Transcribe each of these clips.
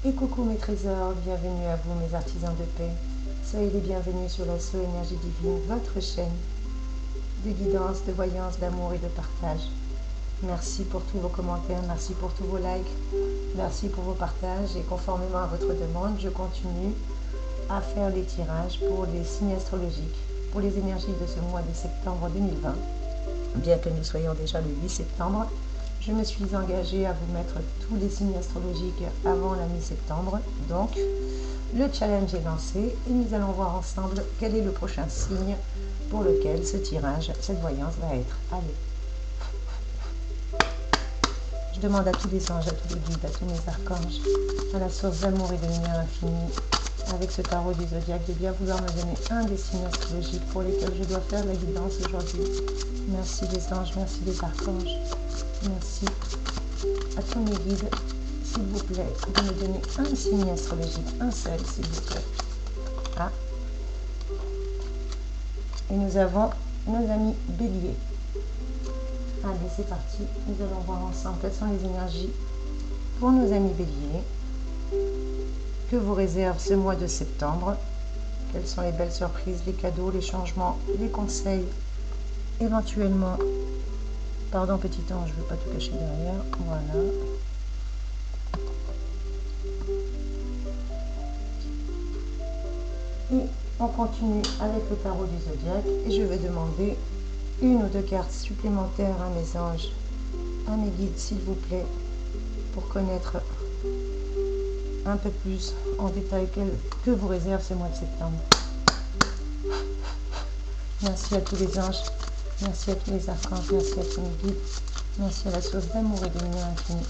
Et coucou mes trésors, bienvenue à vous mes artisans de paix. Soyez les bienvenus sur la So Énergie Divine, votre chaîne de guidance, de voyance, d'amour et de partage. Merci pour tous vos commentaires, merci pour tous vos likes, merci pour vos partages et conformément à votre demande, je continue à faire les tirages pour les signes astrologiques, pour les énergies de ce mois de septembre 2020. Bien que nous soyons déjà le 8 septembre, je me suis engagée à vous mettre tous les signes astrologiques avant la mi-septembre. Donc, le challenge est lancé et nous allons voir ensemble quel est le prochain signe pour lequel ce tirage, cette voyance va être. Allez. Je demande à tous les anges, à tous les guides, à tous mes archanges, à la source d'amour et de lumière infinie, avec ce tarot du zodiaque, de bien vouloir me donner un des signes astrologiques pour lesquels je dois faire la guidance aujourd'hui. Merci les anges, merci les archanges, merci à tous mes guides, s'il vous plaît, de me donner un signe astrologique, un seul s'il vous plaît. Ah. Et nous avons nos amis béliers. Allez, c'est parti, nous allons voir ensemble quelles sont les énergies pour nos amis béliers. Que vous réserve ce mois de septembre? Quelles sont les belles surprises, les cadeaux, les changements, les conseils, éventuellement. Pardon petit ange, je ne veux pas tout cacher derrière. Voilà. Et on continue avec le tarot du zodiaque et je vais demander une ou deux cartes supplémentaires à mes anges, à mes guides s'il vous plaît, pour connaître un peu plus en détail que vous réserve ce mois de septembre. Merci à tous les anges, merci à tous les archanges, merci à tous mes guides, merci à la source d'amour et de lumière infinie,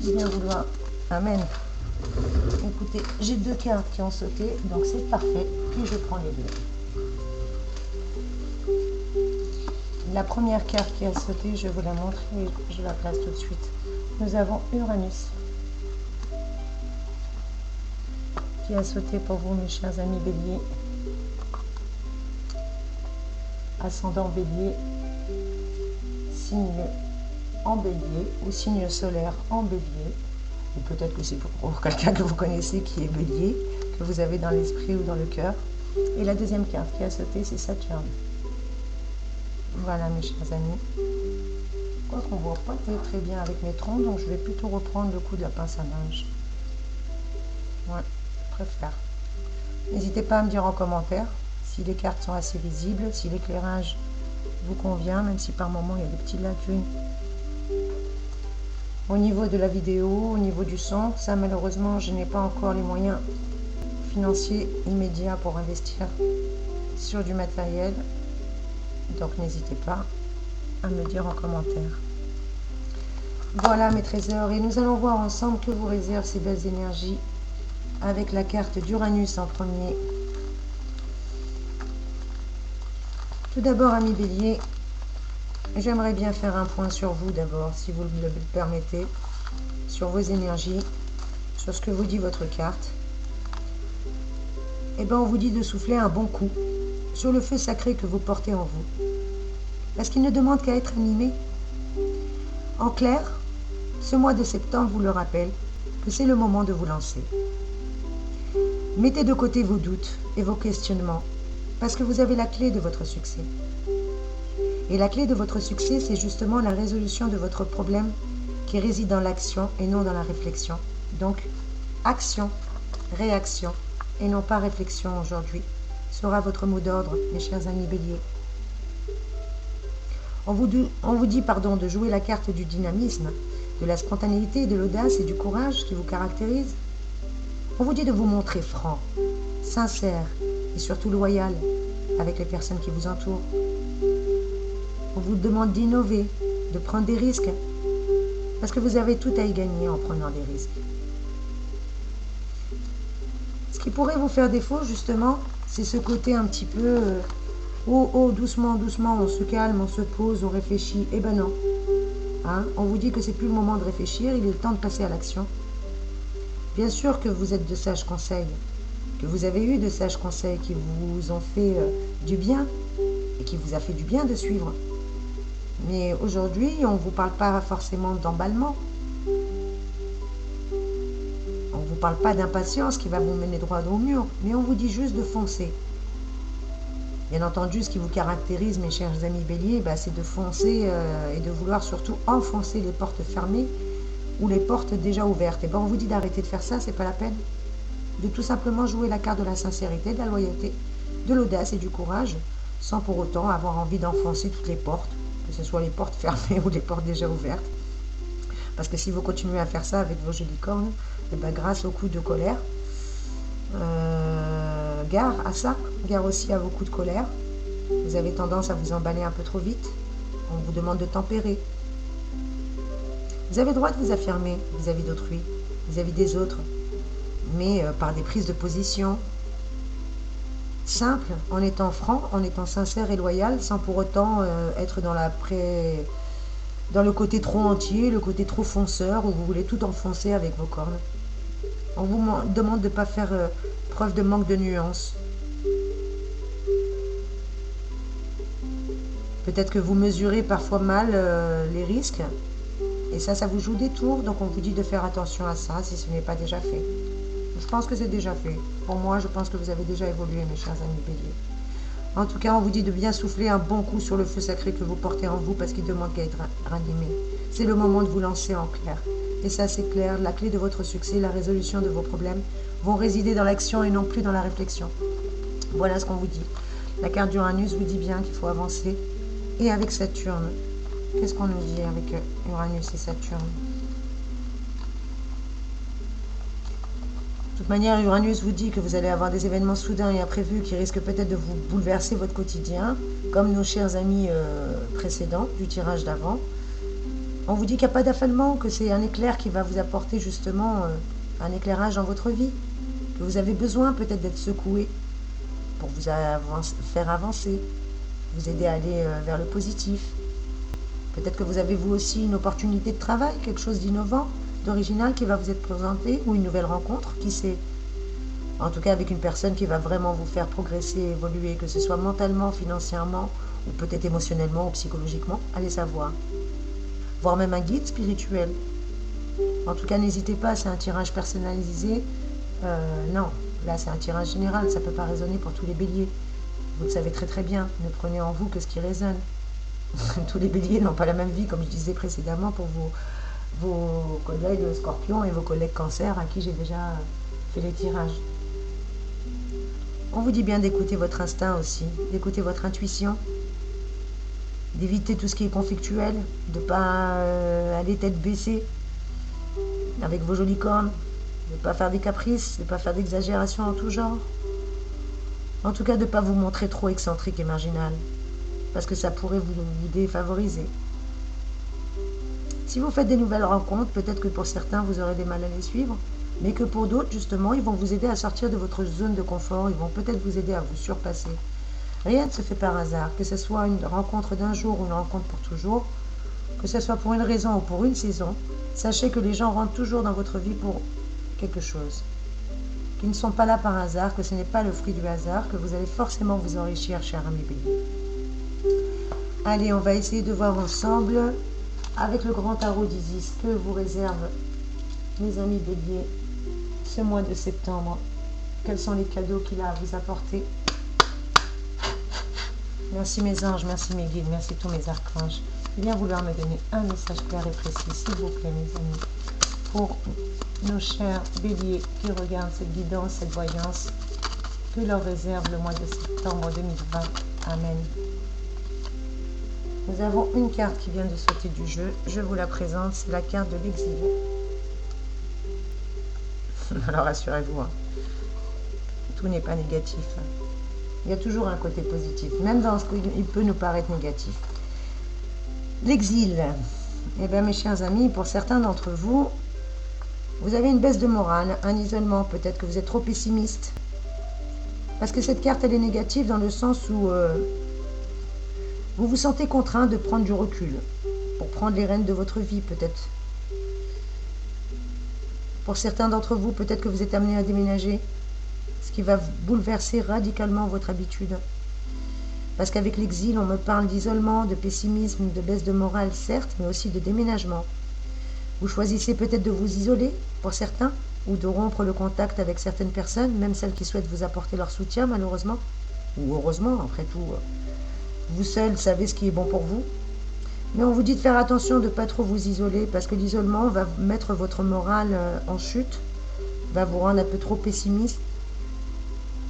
de bien vouloir. Amen. Écoutez, j'ai deux cartes qui ont sauté, donc c'est parfait, puis je prends les deux. La première carte qui a sauté, je vous la montre et je la place tout de suite. Nous avons Uranus qui a sauté pour vous, mes chers amis béliers. Ascendant bélier, signe en bélier ou signe solaire en bélier. Ou peut-être que c'est pour quelqu'un que vous connaissez qui est bélier, que vous avez dans l'esprit ou dans le cœur. Et la deuxième carte qui a sauté, c'est Saturne. Voilà mes chers amis. Je crois qu'on ne voit pas très bien avec mes troncs, donc je vais plutôt reprendre le coup de la pince à linge. Ouais, je préfère. N'hésitez pas à me dire en commentaire si les cartes sont assez visibles, si l'éclairage vous convient, même si par moments il y a des petites lacunes. Au niveau de la vidéo, au niveau du son, ça malheureusement je n'ai pas encore les moyens financiers immédiats pour investir sur du matériel. Donc n'hésitez pas à me dire en commentaire. Voilà mes trésors, et nous allons voir ensemble que vous réservent ces belles énergies avec la carte d'Uranus en premier. Tout d'abord, amis béliers, j'aimerais bien faire un point sur vous d'abord, si vous le permettez, sur vos énergies, sur ce que vous dit votre carte. Eh bien, on vous dit de souffler un bon coup sur le feu sacré que vous portez en vous, parce qu'il ne demande qu'à être animé. En clair, ce mois de septembre vous le rappelle que c'est le moment de vous lancer. Mettez de côté vos doutes et vos questionnements, parce que vous avez la clé de votre succès. Et la clé de votre succès, c'est justement la résolution de votre problème qui réside dans l'action et non dans la réflexion. Donc, action, réaction et non pas réflexion aujourd'hui sera votre mot d'ordre, mes chers amis béliers. On vous dit de jouer la carte du dynamisme, de la spontanéité, de l'audace et du courage qui vous caractérise. On vous dit de vous montrer franc, sincère et surtout loyal avec les personnes qui vous entourent. On vous demande d'innover, de prendre des risques, parce que vous avez tout à y gagner en prenant des risques. Ce qui pourrait vous faire défaut, justement, c'est ce côté un petit peu oh, doucement, doucement, on se calme, on se pose, on réfléchit. Eh ben non. Hein, on vous dit que c'est plus le moment de réfléchir, il est le temps de passer à l'action. Bien sûr que vous êtes de sages conseils, que vous avez eu de sages conseils qui vous ont fait du bien et qui vous a fait du bien de suivre. Mais aujourd'hui, on ne vous parle pas forcément d'emballement. On vous parle pas d'impatience qui va vous mener droit au mur, mais on vous dit juste de foncer. Bien entendu, ce qui vous caractérise, mes chers amis béliers, c'est de foncer et de vouloir surtout enfoncer les portes fermées ou les portes déjà ouvertes. Et on vous dit d'arrêter de faire ça, c'est pas la peine. De tout simplement jouer la carte de la sincérité, de la loyauté, de l'audace et du courage, sans pour autant avoir envie d'enfoncer toutes les portes, que ce soit les portes fermées ou les portes déjà ouvertes. Parce que si vous continuez à faire ça avec vos jolies cornes, grâce au coup de colère, gare à ça, gare aussi à vos coups de colère. Vous avez tendance à vous emballer un peu trop vite. On vous demande de tempérer. Vous avez le droit de vous affirmer vis-à-vis d'autrui, vis-à-vis des autres, mais par des prises de position simples, en étant franc, en étant sincère et loyal, sans pour autant être dans le côté trop entier, le côté trop fonceur, où vous voulez tout enfoncer avec vos cornes. On vous demande de ne pas faire preuve de manque de nuances. Peut-être que vous mesurez parfois mal les risques, et ça vous joue des tours, donc on vous dit de faire attention à ça si ce n'est pas déjà fait. Je pense que c'est déjà fait. Pour moi, je pense que vous avez déjà évolué, mes chers amis béliers. En tout cas, on vous dit de bien souffler un bon coup sur le feu sacré que vous portez en vous parce qu'il demande qu'à être ranimé. C'est le moment de vous lancer en clair. Et ça, c'est clair, la clé de votre succès, la résolution de vos problèmes vont résider dans l'action et non plus dans la réflexion. Voilà ce qu'on vous dit. La carte d'Uranus vous dit bien qu'il faut avancer. Et avec Saturne, qu'est-ce qu'on nous dit avec Uranus et Saturne ? De toute manière, Uranus vous dit que vous allez avoir des événements soudains et imprévus qui risquent peut-être de vous bouleverser votre quotidien, comme nos chers amis précédents du tirage d'avant. On vous dit qu'il n'y a pas d'affalement, que c'est un éclair qui va vous apporter justement un éclairage dans votre vie, que vous avez besoin peut-être d'être secoué pour vous faire avancer, vous aider à aller vers le positif. Peut-être que vous avez vous aussi une opportunité de travail, quelque chose d'innovant, d'original qui va vous être présenté, ou une nouvelle rencontre, qui sait. En tout cas avec une personne qui va vraiment vous faire progresser, évoluer, que ce soit mentalement, financièrement, ou peut-être émotionnellement ou psychologiquement, allez savoir. Voire même un guide spirituel. En tout cas, n'hésitez pas, c'est un tirage personnalisé. Non, là c'est un tirage général, ça ne peut pas résonner pour tous les béliers. Vous le savez très très bien, ne prenez en vous que ce qui résonne. Tous les béliers n'ont pas la même vie, comme je disais précédemment, pour vos collègues scorpions et vos collègues cancer à qui j'ai déjà fait les tirages. On vous dit bien d'écouter votre instinct aussi, d'écouter votre intuition, d'éviter tout ce qui est conflictuel, de ne pas aller tête baissée avec vos jolies cornes, de ne pas faire des caprices, de ne pas faire d'exagération en tout genre. En tout cas, de ne pas vous montrer trop excentrique et marginal, parce que ça pourrait vous défavoriser. Si vous faites des nouvelles rencontres, peut-être que pour certains, vous aurez des mal à les suivre, mais que pour d'autres, justement, ils vont vous aider à sortir de votre zone de confort, ils vont peut-être vous aider à vous surpasser. Rien ne se fait par hasard, que ce soit une rencontre d'un jour ou une rencontre pour toujours, que ce soit pour une raison ou pour une saison, sachez que les gens rentrent toujours dans votre vie pour quelque chose. Qu'ils ne sont pas là par hasard, que ce n'est pas le fruit du hasard, que vous allez forcément vous enrichir, cher ami bélier. Allez, on va essayer de voir ensemble, avec le grand tarot d'Isis, que vous réserve, mes amis béliers, ce mois de septembre. Quels sont les cadeaux qu'il a à vous apporter? Merci mes anges, merci mes guides, merci tous mes archanges. Bien vouloir me donner un message clair et précis, s'il vous plaît, mes amis, pour nos chers béliers qui regardent cette guidance, cette voyance, que leur réserve le mois de septembre 2020. Amen. Nous avons une carte qui vient de sauter du jeu. Je vous la présente, c'est la carte de l'exil. Alors rassurez-vous, tout n'est pas négatif. Il y a toujours un côté positif, même dans ce qu'il peut nous paraître négatif. L'exil. Eh bien, mes chers amis, pour certains d'entre vous, vous avez une baisse de morale, un isolement, peut-être que vous êtes trop pessimiste. Parce que cette carte, elle est négative dans le sens où vous vous sentez contraint de prendre du recul, pour prendre les rênes de votre vie, peut-être. Pour certains d'entre vous, peut-être que vous êtes amené à déménager, ce qui va bouleverser radicalement votre habitude. Parce qu'avec l'exil, on me parle d'isolement, de pessimisme, de baisse de morale, certes, mais aussi de déménagement. Vous choisissez peut-être de vous isoler, pour certains, ou de rompre le contact avec certaines personnes, même celles qui souhaitent vous apporter leur soutien, malheureusement, ou heureusement, après tout, vous seul savez ce qui est bon pour vous. Mais on vous dit de faire attention de ne pas trop vous isoler, parce que l'isolement va mettre votre morale en chute, va vous rendre un peu trop pessimiste,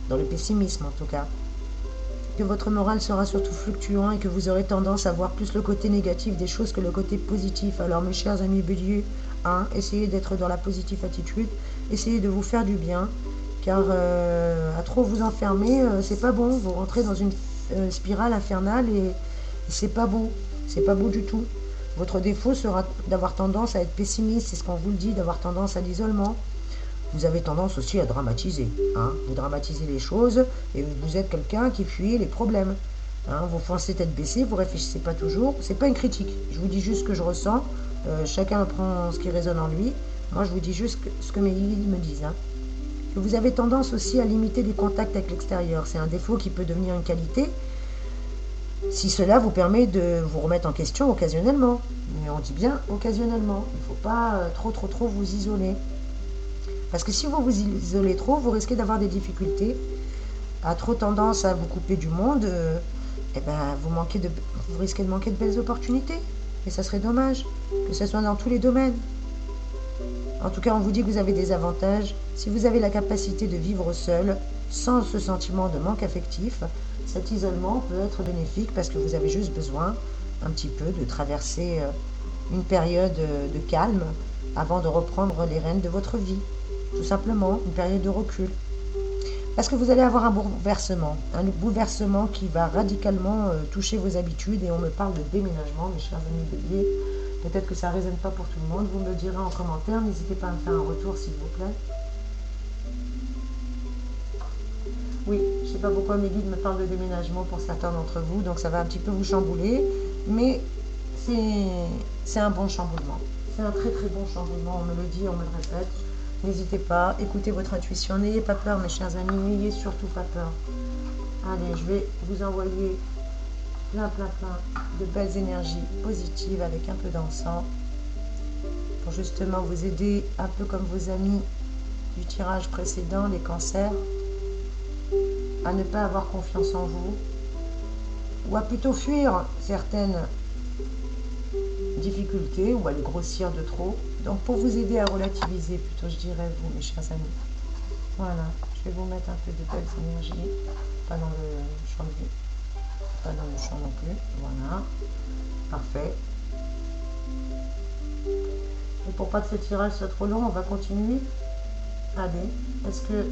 dans le pessimisme en tout cas. Que votre morale sera surtout fluctuant et que vous aurez tendance à voir plus le côté négatif des choses que le côté positif. Alors mes chers amis Bélier, essayez d'être dans la positive attitude, essayez de vous faire du bien, car à trop vous enfermer, c'est pas bon, vous rentrez dans une spirale infernale et c'est pas beau du tout. Votre défaut sera d'avoir tendance à être pessimiste, c'est ce qu'on vous le dit, d'avoir tendance à l'isolement. Vous avez tendance aussi à dramatiser. Vous dramatisez les choses et vous êtes quelqu'un qui fuit les problèmes. Vous foncez tête baissée, vous réfléchissez pas toujours. C'est pas une critique. Je vous dis juste ce que je ressens. Chacun prend ce qui résonne en lui. Moi, je vous dis juste ce que mes guides me disent. Que vous avez tendance aussi à limiter les contacts avec l'extérieur. C'est un défaut qui peut devenir une qualité si cela vous permet de vous remettre en question occasionnellement. Mais on dit bien occasionnellement. Il ne faut pas trop vous isoler. Parce que si vous vous isolez trop, vous risquez d'avoir des difficultés, à trop tendance à vous couper du monde, vous risquez de manquer de belles opportunités. Et ça serait dommage, que ce soit dans tous les domaines. En tout cas, on vous dit que vous avez des avantages. Si vous avez la capacité de vivre seul, sans ce sentiment de manque affectif, cet isolement peut être bénéfique parce que vous avez juste besoin un petit peu de traverser une période de calme avant de reprendre les rênes de votre vie. Tout simplement, une période de recul. Parce que vous allez avoir un bouleversement qui va radicalement toucher vos habitudes, et on me parle de déménagement, mes chers amis Bélier. Peut-être que ça ne résonne pas pour tout le monde, vous me le direz en commentaire, n'hésitez pas à me faire un retour s'il vous plaît. Oui, je ne sais pas pourquoi mes guides me parlent de déménagement pour certains d'entre vous, donc ça va un petit peu vous chambouler, mais c'est un bon chamboulement. C'est un très bon chamboulement, on me le dit, on me le répète. N'hésitez pas, écoutez votre intuition, n'ayez pas peur mes chers amis, n'ayez surtout pas peur. Allez, je vais vous envoyer plein de belles énergies positives avec un peu d'encens pour justement vous aider, un peu comme vos amis du tirage précédent, les cancers, à ne pas avoir confiance en vous ou à plutôt fuir certaines difficultés ou à les grossir de trop. Donc pour vous aider à relativiser plutôt, je dirais, vous mes chers amis. Voilà, je vais vous mettre un peu de belles énergies, pas dans le champ de vie, pas dans le champ non plus. Voilà, parfait. Et pour pas que ce tirage soit trop long, on va continuer. Allez, est-ce que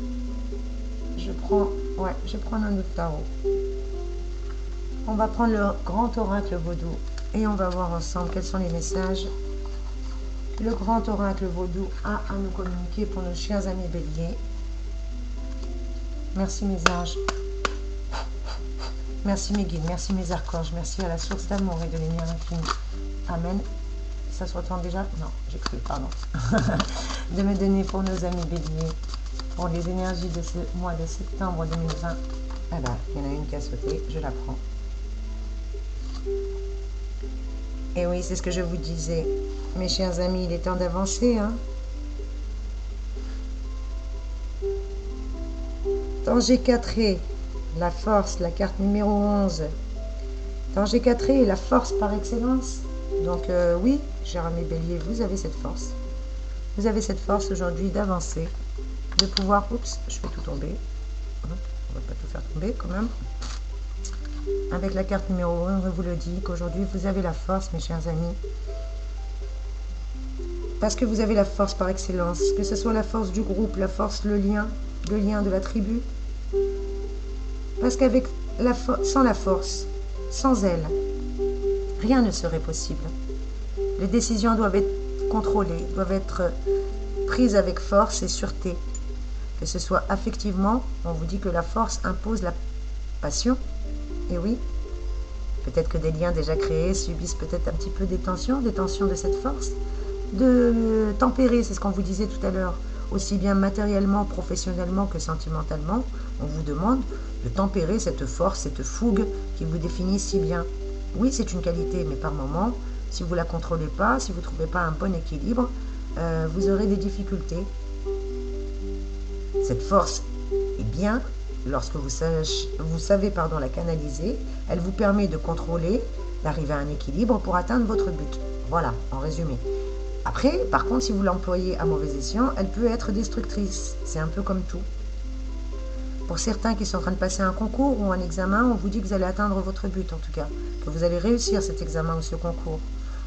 je prends... Ouais, je vais prendre un autre tarot. On va prendre le grand oracle vaudou et on va voir ensemble quels sont les messages que le grand oracle vaudou a à nous communiquer pour nos chers amis Bélier. Merci mes anges. Merci mes guides, merci mes archanges, merci à la source d'amour et de lumière infinie. Amen. Ça se retend déjà? Non, j'ai cru, pardon. De me donner pour nos amis Bélier, pour les énergies de ce mois de septembre 2020. Ah ben, il y en a une qui a sauté, je la prends. Et oui, c'est ce que je vous disais. Mes chers amis, il est temps d'avancer. Danger 4, la force, la carte numéro 11. Danger 4 est la force par excellence. Donc oui, chers amis Bélier, vous avez cette force. Vous avez cette force aujourd'hui d'avancer, de pouvoir... Oups, je fais tout tomber. On va pas tout faire tomber quand même. Avec la carte numéro 1, je vous le dis qu'aujourd'hui, vous avez la force, mes chers amis. Parce que vous avez la force par excellence, que ce soit la force du groupe, la force, le lien de la tribu. Parce qu'avec sans la force, sans elle, rien ne serait possible. Les décisions doivent être contrôlées, doivent être prises avec force et sûreté. Que ce soit affectivement, on vous dit que la force impose la passion. Et oui, peut-être que des liens déjà créés subissent peut-être un petit peu des tensions de cette force. De tempérer, c'est ce qu'on vous disait tout à l'heure, aussi bien matériellement, professionnellement que sentimentalement. On vous demande de tempérer cette force, cette fougue qui vous définit si bien. Oui, c'est une qualité, mais par moment, si vous ne la contrôlez pas, si vous ne trouvez pas un bon équilibre, vous aurez des difficultés. Cette force est bien, lorsque vous savez la canaliser, elle vous permet de contrôler, d'arriver à un équilibre pour atteindre votre but. Voilà, en résumé. Après, par contre, si vous l'employez à mauvais escient, elle peut être destructrice. C'est un peu comme tout. Pour certains qui sont en train de passer un concours ou un examen, on vous dit que vous allez atteindre votre but en tout cas, que vous allez réussir cet examen ou ce concours.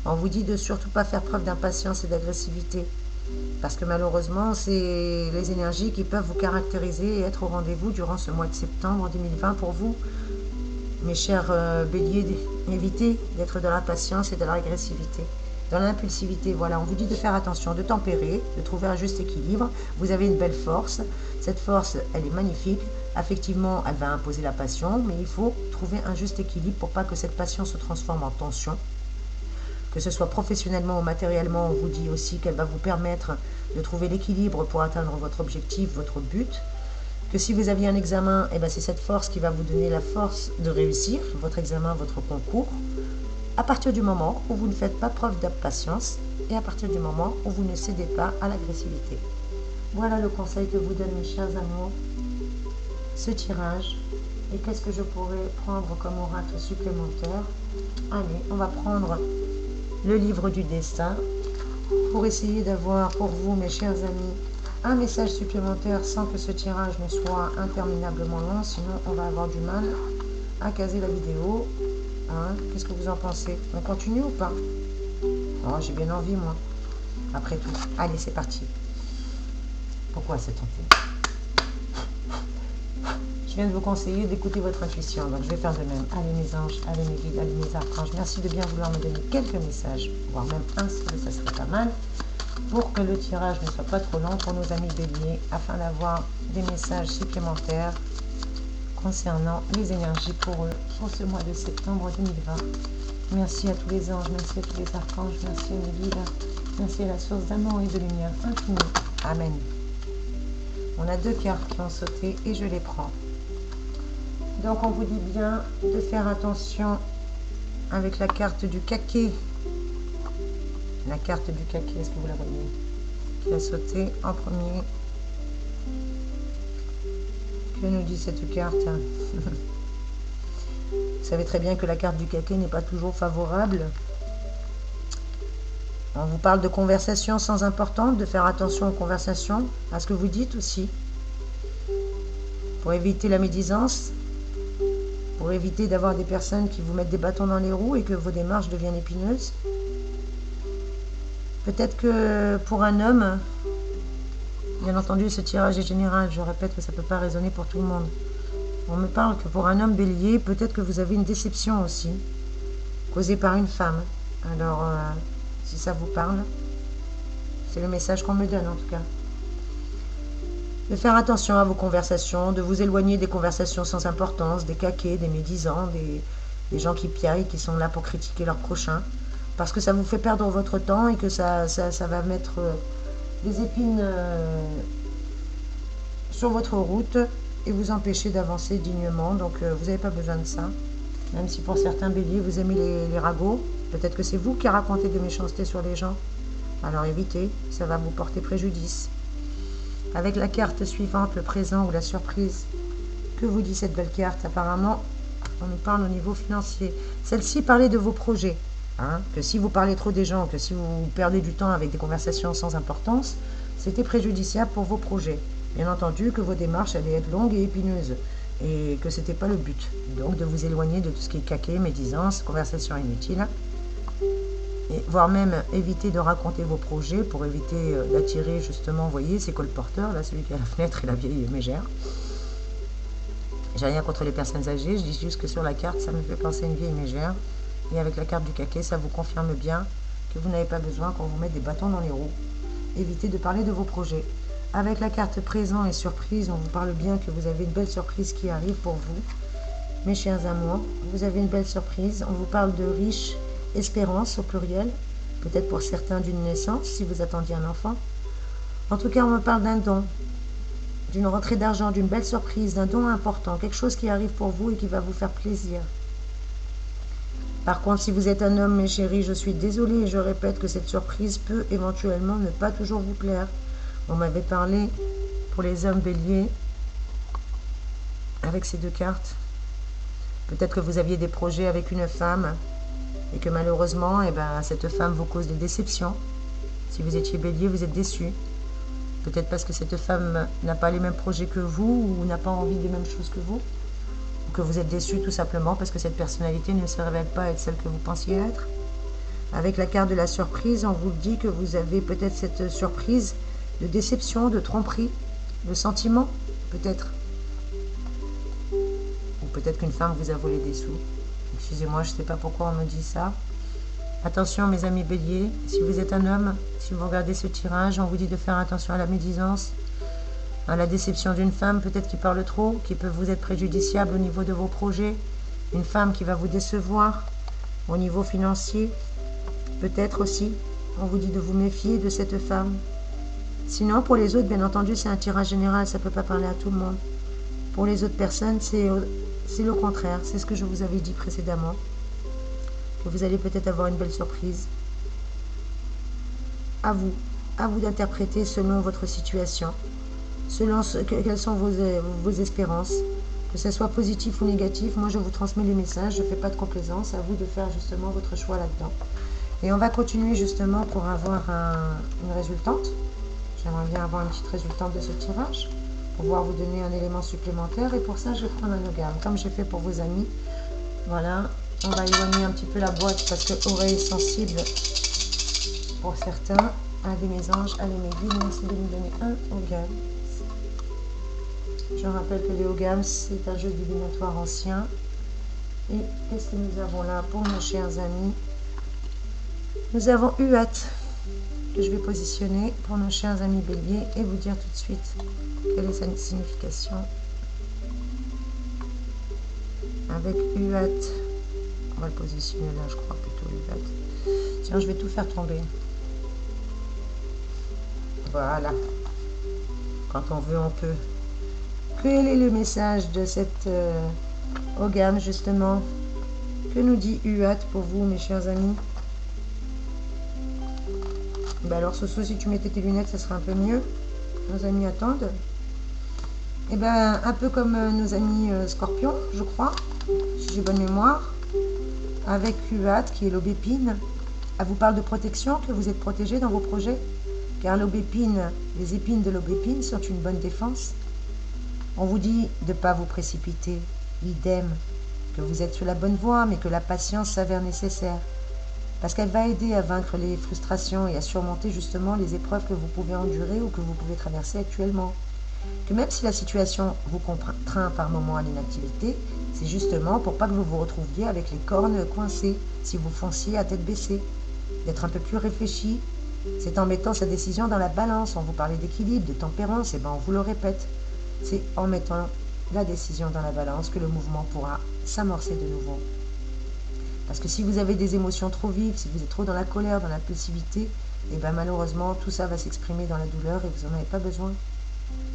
On vous dit de surtout pas faire preuve d'impatience et d'agressivité, parce que malheureusement, c'est les énergies qui peuvent vous caractériser et être au rendez-vous durant ce mois de septembre 2020 pour vous. Mes chers béliers, évitez d'être dans l'impatience et de l'agressivité. Dans l'impulsivité, voilà, on vous dit de faire attention, de tempérer, de trouver un juste équilibre. Vous avez une belle force. Cette force, elle est magnifique. Affectivement, elle va imposer la passion, mais il faut trouver un juste équilibre pour pas que cette passion se transforme en tension. Que ce soit professionnellement ou matériellement, on vous dit aussi qu'elle va vous permettre de trouver l'équilibre pour atteindre votre objectif, votre but. Que si vous aviez un examen, c'est cette force qui va vous donner la force de réussir votre examen, votre concours. À partir du moment où vous ne faites pas preuve d'impatience et à partir du moment où vous ne cédez pas à l'agressivité. Voilà le conseil que vous donne mes chers amours, ce tirage. Et qu'est-ce que je pourrais prendre comme oracle supplémentaire? Allez, on va prendre le livre du destin pour essayer d'avoir pour vous, mes chers amis, un message supplémentaire sans que ce tirage ne soit interminablement long, sinon on va avoir du mal à caser la vidéo. Qu'est-ce que vous en pensez? On continue ou pas? Oh, j'ai bien envie, moi. Après tout. Allez, c'est parti. Pourquoi c'est tenté? Je viens de vous conseiller d'écouter votre intuition, donc je vais faire de même. Allez mes anges, allez mes guides, allez mes archanges. Merci de bien vouloir me donner quelques messages, voire même un seul, ça serait pas mal, pour que le tirage ne soit pas trop long pour nos amis béliers, afin d'avoir des messages supplémentaires concernant les énergies pour eux, pour ce mois de septembre 2020. Merci à tous les anges, merci à tous les archanges, merci à mes guides, merci à la source d'amour et de lumière infinie. Amen. On a 2 cartes qui ont sauté et je les prends. Donc on vous dit bien de faire attention avec la carte du caquet. La carte du caquet, est-ce que vous la voyez? Qui a sauté en premier. Que nous dit cette carte? Vous savez très bien que la carte du caquet n'est pas toujours favorable. On vous parle de conversations sans importance, de faire attention aux conversations, à ce que vous dites aussi. Pour éviter la médisance, pour éviter d'avoir des personnes qui vous mettent des bâtons dans les roues et que vos démarches deviennent épineuses. Peut-être que pour un homme, bien entendu, ce tirage est général. Je répète que ça ne peut pas résonner pour tout le monde. On me parle que pour un homme bélier, peut-être que vous avez une déception aussi, causée par une femme. Alors, si ça vous parle, c'est le message qu'on me donne en tout cas. De faire attention à vos conversations, de vous éloigner des conversations sans importance, des caquets, des médisants, des gens qui piaillent, qui sont là pour critiquer leur prochain. Parce que ça vous fait perdre votre temps et que ça va mettre des épines sur votre route et vous empêcher d'avancer dignement. Donc vous n'avez pas besoin de ça. Même si pour certains béliers, vous aimez les ragots, peut-être que c'est vous qui racontez de méchanceté sur les gens. Alors évitez, ça va vous porter préjudice. Avec la carte suivante, le présent ou la surprise, que vous dit cette belle carte? Apparemment, on nous parle au niveau financier. Celle-ci parlait de vos projets. Que si vous parlez trop des gens, que si vous perdez du temps avec des conversations sans importance, c'était préjudiciable pour vos projets. Bien entendu que vos démarches allaient être longues et épineuses et que ce n'était pas le but. Donc de vous éloigner de tout ce qui est caquet, médisance, conversation inutile, et voire même éviter de raconter vos projets pour éviter d'attirer justement, vous voyez, c'est colporteur, là, celui qui est à la fenêtre et la vieille mégère. J'ai rien contre les personnes âgées, je dis juste que sur la carte, ça me fait penser à une vieille mégère. Et avec la carte du caquet, ça vous confirme bien que vous n'avez pas besoin qu'on vous mette des bâtons dans les roues. Évitez de parler de vos projets. Avec la carte présent et surprise, on vous parle bien que vous avez une belle surprise qui arrive pour vous. Mes chers amours, vous avez une belle surprise. On vous parle de riche espérance au pluriel. Peut-être pour certains d'une naissance, si vous attendiez un enfant. En tout cas, on me parle d'un don, d'une rentrée d'argent, d'une belle surprise, d'un don important. Quelque chose qui arrive pour vous et qui va vous faire plaisir. Par contre, si vous êtes un homme, mes chéris, je suis désolée et je répète que cette surprise peut éventuellement ne pas toujours vous plaire. On m'avait parlé Pour les hommes béliers, avec ces 2 cartes, peut-être que vous aviez des projets avec une femme et que malheureusement, cette femme vous cause des déceptions. Si vous étiez bélier, vous êtes déçu. Peut-être parce que cette femme n'a pas les mêmes projets que vous ou n'a pas envie des mêmes choses que vous. Ou que vous êtes déçu tout simplement parce que cette personnalité ne se révèle pas être celle que vous pensiez être. Avec la carte de la surprise, on vous dit que vous avez peut-être cette surprise de déception, de tromperie, de sentiment, peut-être. Ou peut-être qu'une femme vous a volé des sous. Excusez-moi, je ne sais pas pourquoi on me dit ça. Attention mes amis béliers, si vous êtes un homme, si vous regardez ce tirage, on vous dit de faire attention à la médisance, à la déception d'une femme peut-être qui parle trop, qui peut vous être préjudiciable au niveau de vos projets, une femme qui va vous décevoir au niveau financier, peut-être aussi, on vous dit de vous méfier de cette femme. Sinon pour les autres, bien entendu, c'est un tirage général, ça ne peut pas parler à tout le monde. Pour les autres personnes, c'est le contraire, c'est ce que je vous avais dit précédemment. Que vous allez peut-être avoir une belle surprise. À vous d'interpréter selon votre situation, selon quelles sont vos espérances, que ce soit positif ou négatif. Moi, je vous transmets les messages, je ne fais pas de complaisance, à vous de faire justement votre choix là-dedans. Et on va continuer justement pour avoir une résultante. J'aimerais bien avoir une petite résultante de ce tirage, pour pouvoir vous donner un élément supplémentaire. Et pour ça, je vais prendre un no-gamme, comme j'ai fait pour vos amis. Voilà. On va éloigner un petit peu la boîte parce que oreille sensible pour certains. Allez mes anges, allez mes guides, merci de nous donner un no-gamme. Je rappelle que les no-gammes, c'est un jeu divinatoire ancien. Et qu'est-ce que nous avons là pour nos chers amis? Nous avons Uat, que je vais positionner pour nos chers amis béliers et vous dire tout de suite quelle est sa signification. Avec Uat, on va le positionner là, je crois, plutôt Uat. Tiens, je vais tout faire tomber. Voilà. Quand on veut, on peut. Quel est le message de cette no-gamme, justement? Que nous dit Uat pour vous, mes chers amis? Alors, Soso, si tu mettais tes lunettes, ça serait un peu mieux. Nos amis attendent. Un peu comme nos amis scorpions, je crois, si j'ai bonne mémoire. Avec Uat, qui est l'aubépine, elle vous parle de protection, que vous êtes protégé dans vos projets, car l'aubépine, les épines de l'aubépine sont une bonne défense. On vous dit de ne pas vous précipiter, idem, que vous êtes sur la bonne voie, mais que la patience s'avère nécessaire, parce qu'elle va aider à vaincre les frustrations et à surmonter justement les épreuves que vous pouvez endurer ou que vous pouvez traverser actuellement. Que même si la situation vous contraint par moments à l'inactivité, c'est justement pour pas que vous vous retrouviez avec les cornes coincées, si vous fonciez à tête baissée. D'être un peu plus réfléchi, c'est en mettant sa décision dans la balance. On vous parlait d'équilibre, de tempérance, on vous le répète. C'est en mettant la décision dans la balance que le mouvement pourra s'amorcer de nouveau. Parce que si vous avez des émotions trop vives, si vous êtes trop dans la colère, dans l'impulsivité, malheureusement, tout ça va s'exprimer dans la douleur et vous n'en avez pas besoin.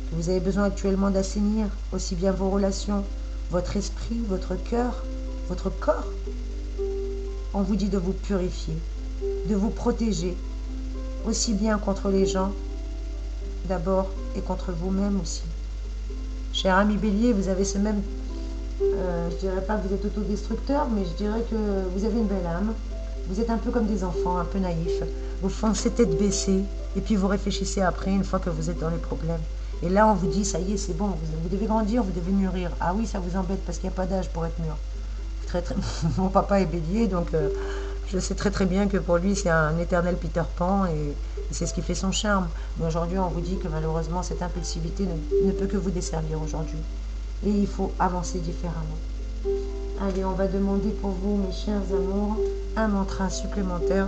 Que vous avez besoin actuellement d'assainir aussi bien vos relations, votre esprit, votre cœur, votre corps. On vous dit de vous purifier, de vous protéger, aussi bien contre les gens, d'abord, et contre vous-même aussi. Cher ami bélier, vous avez ce même... je dirais pas que vous êtes autodestructeur, mais je dirais que vous avez une belle âme. Vous êtes un peu comme des enfants, un peu naïfs. Vous foncez tête baissée, et puis vous réfléchissez après, une fois que vous êtes dans les problèmes. Et là, on vous dit, ça y est, c'est bon, vous devez grandir, vous devez mûrir. Ah oui, ça vous embête parce qu'il n'y a pas d'âge pour être mûr. Mon papa est bélier, donc je sais très très bien que pour lui, c'est un éternel Peter Pan et c'est ce qui fait son charme. Mais aujourd'hui, on vous dit que malheureusement, cette impulsivité ne peut que vous desservir aujourd'hui. Et il faut avancer différemment. Allez, on va demander pour vous, mes chers amours, un mantra supplémentaire,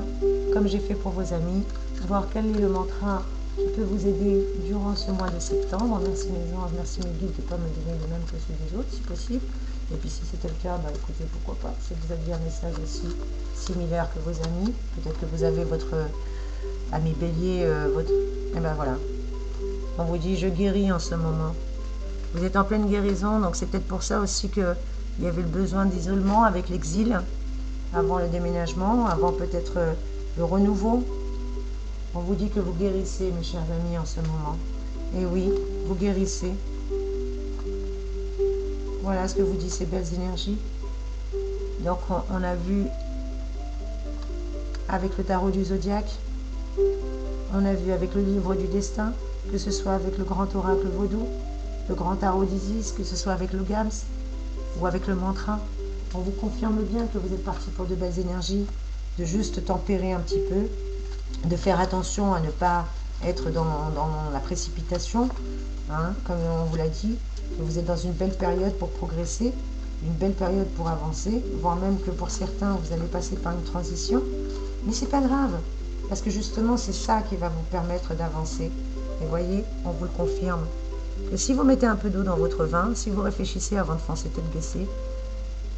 comme j'ai fait pour vos amis, voir quel est le mantra qui peut vous aider durant ce mois de septembre. Merci mes anges, merci mes guides de ne pas me donner le même que ceux des autres, si possible. Et puis si c'était le cas, écoutez, pourquoi pas. Si vous aviez un message aussi similaire que vos amis, peut-être que vous avez votre ami bélier, voilà. On vous dit, je guéris en ce moment. Vous êtes en pleine guérison, donc c'est peut-être pour ça aussi qu'il y avait le besoin d'isolement avec l'exil, avant le déménagement, avant peut-être le renouveau. On vous dit que vous guérissez, mes chers amis, en ce moment. Et oui, vous guérissez. Voilà ce que vous disent ces belles énergies. Donc on a vu avec le tarot du zodiaque, on a vu avec le livre du destin, que ce soit avec le grand oracle vaudou, le grand tarot d'Isis, que ce soit avec le Gams ou avec le mantra. On vous confirme bien que vous êtes parti pour de belles énergies, de juste tempérer un petit peu, de faire attention à ne pas être dans la précipitation, hein, comme on vous l'a dit, que vous êtes dans une belle période pour progresser, une belle période pour avancer, voire même que pour certains, vous allez passer par une transition. Mais c'est pas grave, parce que justement, c'est ça qui va vous permettre d'avancer. Et voyez, on vous le confirme, que si vous mettez un peu d'eau dans votre vin, si vous réfléchissez avant de foncer tête baissée,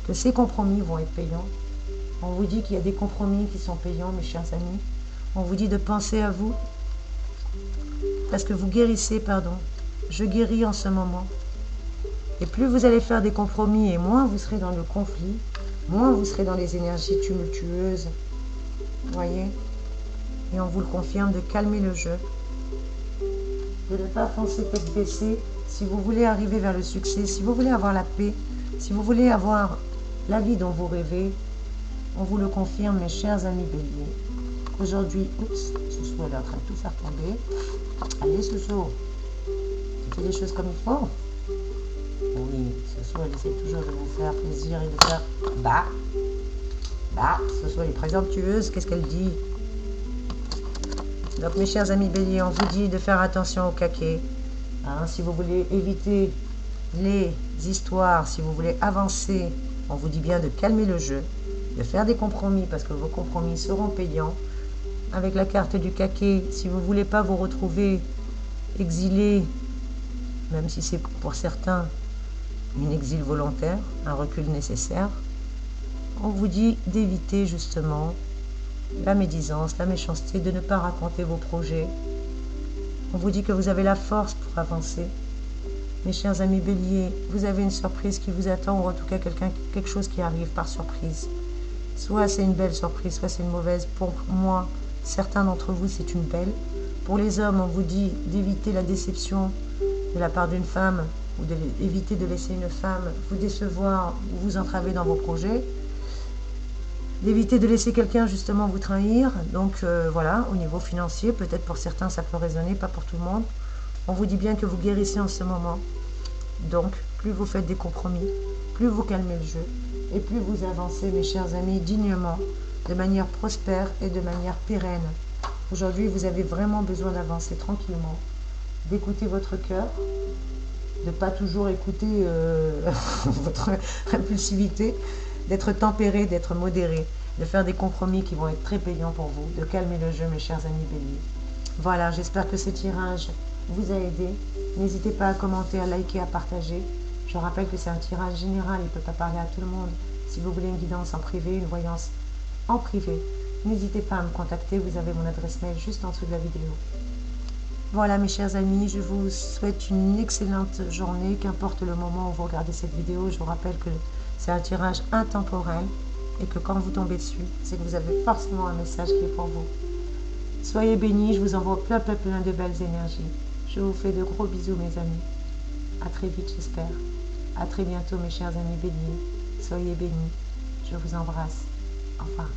que ces compromis vont être payants. On vous dit qu'il y a des compromis qui sont payants, mes chers amis. On vous dit de penser à vous, parce que vous guérissez, pardon. Je guéris en ce moment. Et plus vous allez faire des compromis, et moins vous serez dans le conflit, moins vous serez dans les énergies tumultueuses. Voyez? Et on vous le confirme de calmer le jeu, de ne pas foncer tête baissée. Si vous voulez arriver vers le succès, si vous voulez avoir la paix, si vous voulez avoir la vie dont vous rêvez, on vous le confirme, mes chers amis béliers. Aujourd'hui, oups, Soso elle est en train de tout faire tomber. Allez Soso, tu fais les choses comme il faut. Oui, Soso elle essaie toujours de vous faire plaisir et de faire Soso elle est présomptueuse, qu'est-ce qu'elle dit? Donc mes chers amis béliers, on vous dit de faire attention au caquet. Hein, si vous voulez éviter les histoires, si vous voulez avancer, on vous dit bien de calmer le jeu, de faire des compromis parce que vos compromis seront payants. Avec la carte du caquet, si vous ne voulez pas vous retrouver exilé, même si c'est pour certains une exil volontaire, un recul nécessaire, on vous dit d'éviter justement la médisance, la méchanceté, de ne pas raconter vos projets. On vous dit que vous avez la force pour avancer. Mes chers amis béliers, vous avez une surprise qui vous attend, ou en tout cas quelque chose qui arrive par surprise. Soit c'est une belle surprise, soit c'est une mauvaise. Pour moi, certains d'entre vous, c'est une belle. Pour les hommes, on vous dit d'éviter la déception de la part d'une femme, ou d'éviter de laisser une femme vous décevoir ou vous entraver dans vos projets. D'éviter de laisser quelqu'un justement vous trahir. Donc voilà, au niveau financier, peut-être pour certains ça peut résonner, pas pour tout le monde. On vous dit bien que vous guérissez en ce moment. Donc, plus vous faites des compromis, plus vous calmez le jeu, et plus vous avancez, mes chers amis, dignement, de manière prospère et de manière pérenne. Aujourd'hui, vous avez vraiment besoin d'avancer tranquillement, d'écouter votre cœur, de ne pas toujours écouter votre impulsivité, d'être tempéré, d'être modéré, de faire des compromis qui vont être très payants pour vous, de calmer le jeu, mes chers amis béliers. Voilà, j'espère que ce tirage vous a aidé. N'hésitez pas à commenter, à liker, à partager. Je rappelle que c'est un tirage général, il ne peut pas parler à tout le monde. Si vous voulez une guidance en privé, une voyance en privé, n'hésitez pas à me contacter, vous avez mon adresse mail juste en dessous de la vidéo. Voilà mes chers amis, je vous souhaite une excellente journée, qu'importe le moment où vous regardez cette vidéo. Je vous rappelle que c'est un tirage intemporel et que quand vous tombez dessus, c'est que vous avez forcément un message qui est pour vous. Soyez bénis, je vous envoie plein de belles énergies. Je vous fais de gros bisous mes amis. À très vite j'espère. À très bientôt mes chers amis béliers. Soyez bénis. Je vous embrasse. Au revoir.